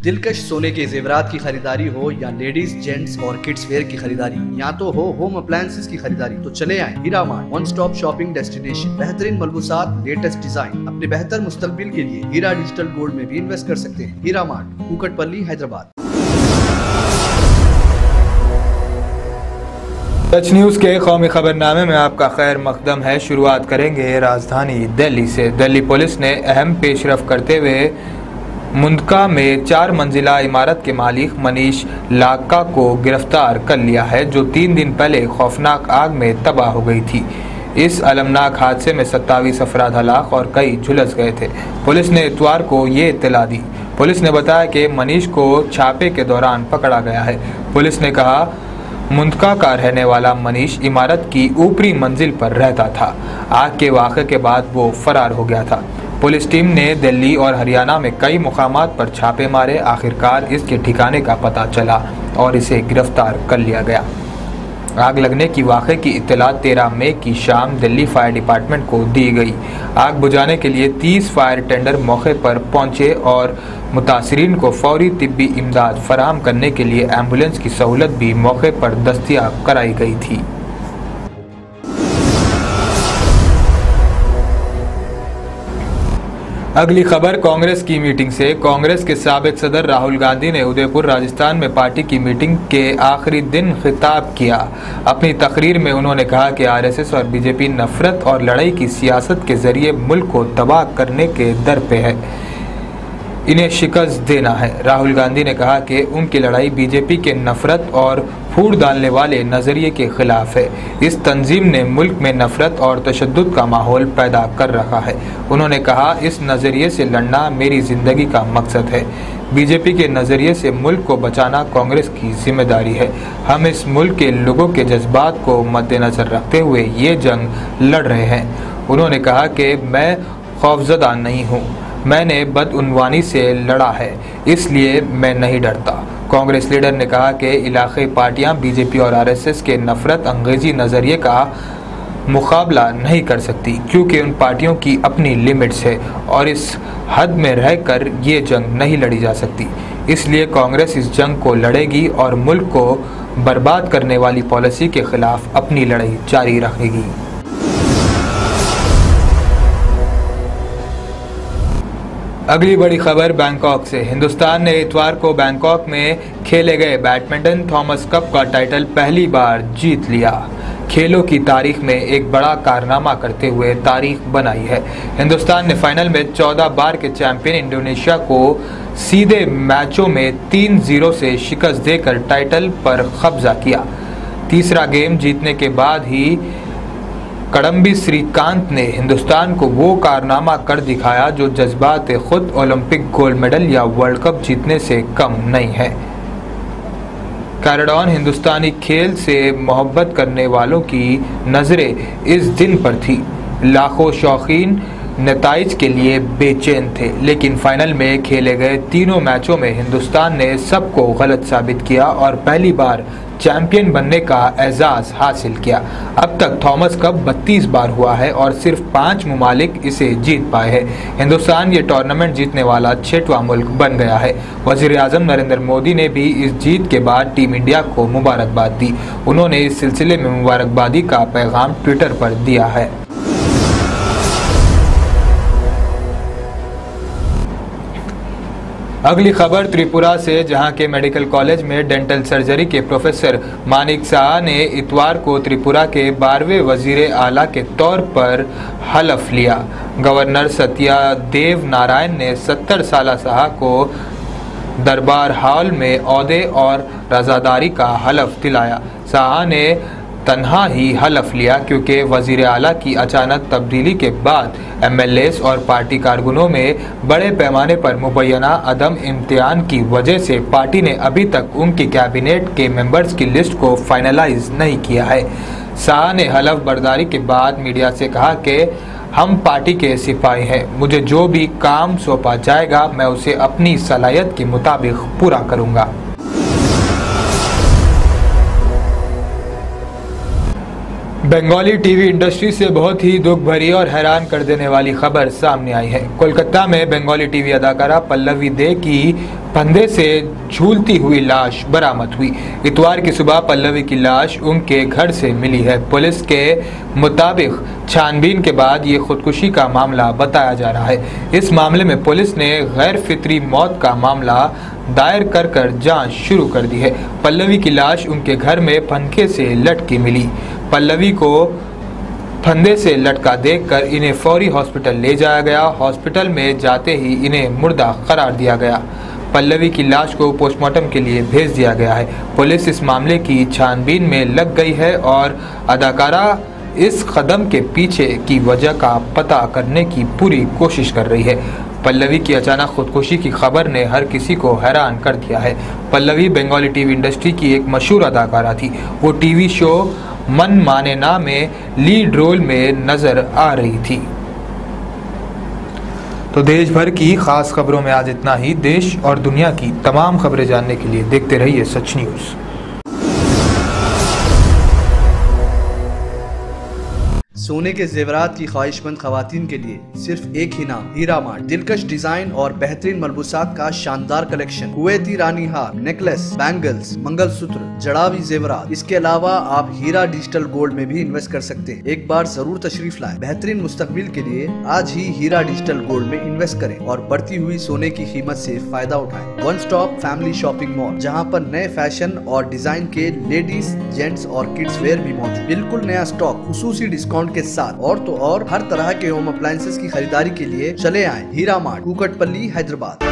दिलकश सोने के जेवरात की खरीदारी हो या लेडीज जेंट्स और किड्स वेयर की खरीदारी, या तो हो होम अप्लायंसेस की खरीदारी, तो चले आए Heera Mart, one stop shopping destination. बेहतरीन मलबूसात, लेटेस्ट डिजाइन, अपने बेहतर मुस्तकबिल के लिए हीरा डिजिटल गोल्ड में भी इन्वेस्ट कर सकते हैं। हीरा मार्ट, कुकटपल्ली, हैदराबाद। सच न्यूज़ के कौमी खबरनामे में आपका खैर मकदम है। शुरुआत करेंगे राजधानी दिल्ली से। दिल्ली पुलिस ने अहम पेशरफ करते हुए मुंदका में 4 मंजिला इमारत के मालिक मनीष लाका को गिरफ्तार कर लिया है, जो 3 दिन पहले खौफनाक आग में तबाह हो गई थी। इस अलमनाक हादसे में 27 अफराद हलाक और कई झुलस गए थे। पुलिस ने इतवार को ये इत्तला दी। पुलिस ने बताया कि मनीष को छापे के दौरान पकड़ा गया है। पुलिस ने कहा, मुंदका का रहने वाला मनीष इमारत की ऊपरी मंजिल पर रहता था। आग के वाक़े के बाद वो फरार हो गया था। पुलिस टीम ने दिल्ली और हरियाणा में कई मुकामात पर छापे मारे। आखिरकार इसके ठिकाने का पता चला और इसे गिरफ्तार कर लिया गया। आग लगने की वाक़े की इत्तला 13 मई की शाम दिल्ली फायर डिपार्टमेंट को दी गई। आग बुझाने के लिए 30 फायर टेंडर मौके पर पहुंचे और मुतासरीन को फौरी तिब्बी इमदाद फराहम करने के लिए एम्बुलेंस की सहूलत भी मौके पर दस्तयाब कराई गई थी। अगली खबर कांग्रेस की मीटिंग से। कांग्रेस के साबिक सदर राहुल गांधी ने उदयपुर राजस्थान में पार्टी की मीटिंग के आखिरी दिन खिताब किया। अपनी तकरीर में उन्होंने कहा कि आरएसएस और बीजेपी नफरत और लड़ाई की सियासत के जरिए मुल्क को तबाह करने के दर पे है, इन्हें शिकस्त देना है। राहुल गांधी ने कहा कि उनकी लड़ाई बीजेपी के नफरत और फूट डालने वाले नजरिए के खिलाफ है। इस तंजीम ने मुल्क में नफरत और तशद्दुद का माहौल पैदा कर रखा है। उन्होंने कहा, इस नजरिए से लड़ना मेरी जिंदगी का मकसद है। बीजेपी के नजरिए से मुल्क को बचाना कांग्रेस की जिम्मेदारी है। हम इस मुल्क के लोगों के जज्बात को मद्देनजर रखते हुए ये जंग लड़ रहे हैं। उन्होंने कहा कि मैं खौफजदा नहीं हूँ, मैंने बदउनवानी से लड़ा है, इसलिए मैं नहीं डरता। कांग्रेस लीडर ने कहा कि इलाक़ाई पार्टियां बीजेपी और आरएसएस के नफरत अंगेजी नज़रिए का मुकाबला नहीं कर सकती, क्योंकि उन पार्टियों की अपनी लिमिट्स है और इस हद में रहकर ये जंग नहीं लड़ी जा सकती। इसलिए कांग्रेस इस जंग को लड़ेगी और मुल्क को बर्बाद करने वाली पॉलिसी के खिलाफ अपनी लड़ाई जारी रखेगी। अगली बड़ी खबर बैंकॉक से। हिंदुस्तान ने इतवार को बैंकॉक में खेले गए बैडमिंटन थॉमस कप का टाइटल पहली बार जीत लिया। खेलों की तारीख में एक बड़ा कारनामा करते हुए तारीख बनाई है। हिंदुस्तान ने फाइनल में 14 बार के चैंपियन इंडोनेशिया को सीधे मैचों में 3-0 से शिकस्त देकर टाइटल पर कब्जा किया। तीसरा गेम जीतने के बाद ही कड़म्बी श्रीकांत ने हिंदुस्तान को वो कारनामा कर दिखाया जो जज्बात खुद ओलंपिक गोल्ड मेडल या वर्ल्ड कप जीतने से कम नहीं है। कैराडॉन हिंदुस्तानी खेल से मोहब्बत करने वालों की नज़रें इस दिन पर थी। लाखों शौकीन नताइज के लिए बेचैन थे, लेकिन फाइनल में खेले गए तीनों मैचों में हिंदुस्तान ने सबको गलत साबित किया और पहली बार चैंपियन बनने का एजाज हासिल किया। अब तक थॉमस कप 32 बार हुआ है और सिर्फ 5 मुमालिक इसे जीत पाए हैं। हिंदुस्तान ये टूर्नामेंट जीतने वाला 6वां मुल्क बन गया है। वज़ीर आज़म नरेंद्र मोदी ने भी इस जीत के बाद टीम इंडिया को मुबारकबाद दी। उन्होंने इस सिलसिले में मुबारकबादी का पैगाम ट्विटर पर दिया है। अगली खबर त्रिपुरा से, जहां के मेडिकल कॉलेज में डेंटल सर्जरी के प्रोफेसर मानिक शाह ने इतवार को त्रिपुरा के 12वें वजीर आला के तौर पर हलफ लिया। गवर्नर सत्यदेव नारायण ने 70 साला शाह को दरबार हॉल में ओहदे और रजादारी का हलफ दिलाया। शाह ने तन्हा ही हलफ लिया क्योंकि वज़ीर आला की अचानक तब्दीली के बाद एमएलएस और पार्टी कारकुनों में बड़े पैमाने पर मुबैना अदम इम्तिहान की वजह से पार्टी ने अभी तक उनकी कैबिनेट के मेंबर्स की लिस्ट को फाइनलाइज नहीं किया है। शाह ने हलफ बर्दारी के बाद मीडिया से कहा कि हम पार्टी के सिपाही हैं, मुझे जो भी काम सौंपा जाएगा मैं उसे अपनी सलाहियत के मुताबिक पूरा करूँगा। बंगाली टीवी इंडस्ट्री से बहुत ही दुख भरी और हैरान कर देने वाली खबर सामने आई है। कोलकाता में बंगाली टीवी अदाकारा पल्लवी दे की फंदे से झूलती हुई लाश बरामद हुई। इतवार की सुबह पल्लवी की लाश उनके घर से मिली है। पुलिस के मुताबिक छानबीन के बाद ये खुदकुशी का मामला बताया जा रहा है। इस मामले में पुलिस ने गैर फितरी मौत का मामला दायर कर जांच शुरू कर दी है। पल्लवी की लाश उनके घर में पंखे से लटकी मिली। पल्लवी को फंदे से लटका देखकर इन्हें फौरी हॉस्पिटल ले जाया गया। हॉस्पिटल में जाते ही इन्हें मुर्दा करार दिया गया। पल्लवी की लाश को पोस्टमार्टम के लिए भेज दिया गया है। पुलिस इस मामले की छानबीन में लग गई है और अदाकारा इस कदम के पीछे की वजह का पता करने की पूरी कोशिश कर रही है। पल्लवी की अचानक खुदकुशी की खबर ने हर किसी को हैरान कर दिया है। पल्लवी बंगाली टीवी इंडस्ट्री की एक मशहूर अदाकारा थी। वो टीवी शो मन माने ना में लीड रोल में नजर आ रही थी। तो देश भर की खास खबरों में आज इतना ही। देश और दुनिया की तमाम खबरें जानने के लिए देखते रहिए सच न्यूज़। सोने के जेवरात की ख्वाहिशमंद खवातीन के लिए सिर्फ एक ही नाम, हीरा मार्ट। दिलकश डिजाइन और बेहतरीन मलबूसात का शानदार कलेक्शन, कुवैती रानी हार, नेकलेस, बैंगल्स, मंगलसूत्र, जड़ावी जेवरात। इसके अलावा आप हीरा डिजिटल गोल्ड में भी इन्वेस्ट कर सकते हैं। एक बार जरूर तशरीफ लाएं। बेहतरीन मुस्तकबिल के लिए आज ही हीरा डिजिटल गोल्ड में इन्वेस्ट करें और बढ़ती हुई सोने की कीमत से फायदा उठाएं। One stop family shopping mall, जहां पर नए फैशन और डिजाइन के लेडीज, जेंट्स और किड्स वेयर भी मौजूद। बिल्कुल नया स्टॉक, खुसूसी डिस्काउंट के साथ। और तो और हर तरह के होम अप्लायंसेस की खरीदारी के लिए चले आए हीरा मार्ट, कुकटपल्ली, हैदराबाद।